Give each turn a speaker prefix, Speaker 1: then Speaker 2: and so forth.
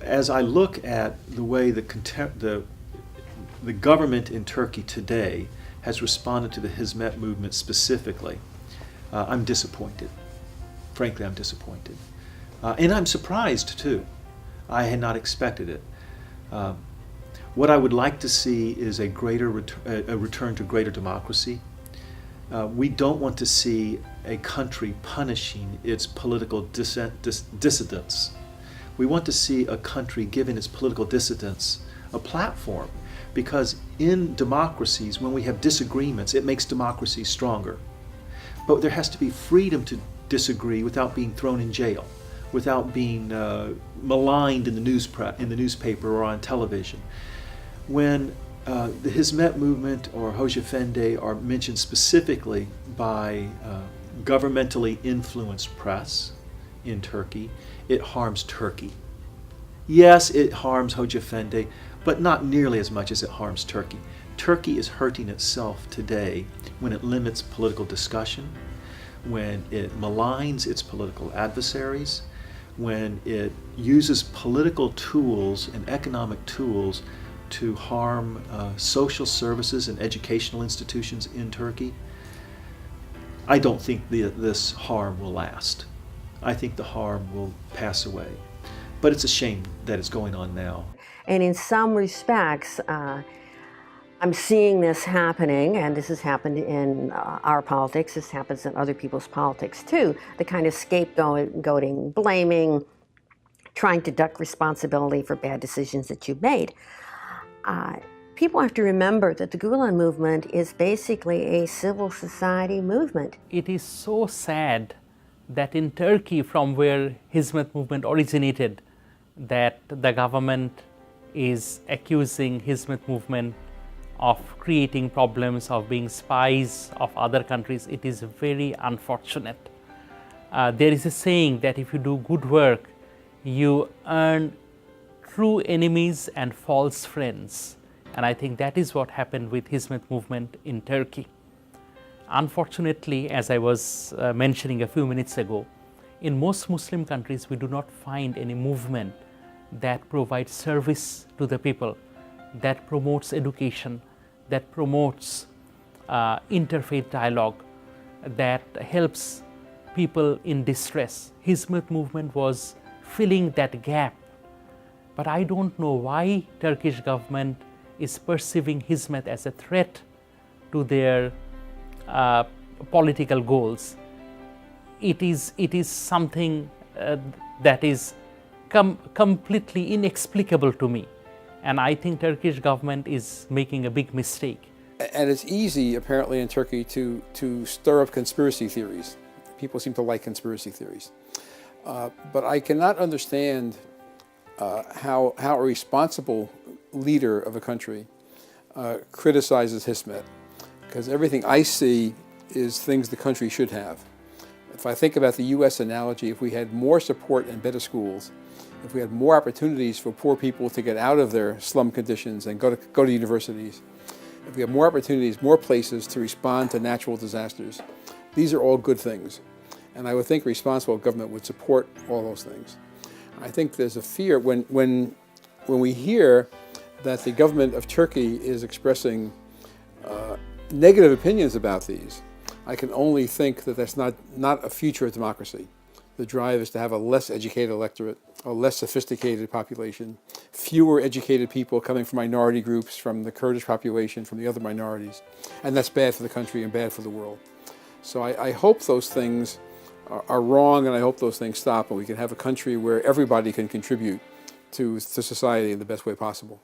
Speaker 1: as I look at the way the government in Turkey today has responded to the Hizmet movement specifically, I'm disappointed. Frankly, I'm disappointed. And I'm surprised too. I had not expected it. What I would like to see is a return to greater democracy. We don't want to see a country punishing its political dissidents. We want to see a country giving its political dissidents a platform, because in democracies, when we have disagreements, it makes democracy stronger. But there has to be freedom to disagree without being thrown in jail, without being maligned in the newspaper or on television. When the Hizmet movement or Hoca Efendi are mentioned specifically by governmentally influenced press in Turkey, it harms Turkey. Yes, it harms Hoca Efendi, but not nearly as much as it harms Turkey. Turkey is hurting itself today when it limits political discussion, when it maligns its political adversaries, when it uses political tools and economic tools to harm social services and educational institutions in Turkey. I don't think this harm will last. I think the harm will pass away. But it's a shame that it's going on now.
Speaker 2: And in some respects, I'm seeing this happening, and this has happened in our politics, this happens in other people's politics too, the kind of scapegoating, blaming, trying to duck responsibility for bad decisions that you've made. People have to remember that the Gülen movement is basically a civil society movement.
Speaker 3: It is so sad that in Turkey, from where Hizmet movement originated, that the government is accusing Hizmet movement of creating problems, of being spies of other countries. It is very unfortunate. There is a saying that if you do good work, you earn true enemies and false friends. And I think that is what happened with Hizmet movement in Turkey. Unfortunately, as I was mentioning a few minutes ago, in most Muslim countries we do not find any movement that provides service to the people, that promotes education, that promotes interfaith dialogue, that helps people in distress. Hizmet movement was filling that gap. But I don't know why Turkish government is perceiving Hizmet as a threat to their political goals. It is something that is completely inexplicable to me. And I think Turkish government is making a big mistake.
Speaker 4: And it's easy, apparently, in Turkey to stir up conspiracy theories. People seem to like conspiracy theories. But I cannot understand how a responsible leader of a country criticizes Hizmet, because everything I see is things the country should have. If I think about the U.S. analogy, if we had more support and better schools, if we had more opportunities for poor people to get out of their slum conditions and go to universities, if we have more opportunities, more places to respond to natural disasters, these are all good things. And I would think responsible government would support all those things. I think there's a fear when we hear that the government of Turkey is expressing negative opinions about these. I can only think that that's not a future of democracy. The drive is to have a less educated electorate, a less sophisticated population, fewer educated people coming from minority groups, from the Kurdish population, from the other minorities. And that's bad for the country and bad for the world. So I hope those things are wrong, and I hope those things stop, and we can have a country where everybody can contribute to society in the best way possible.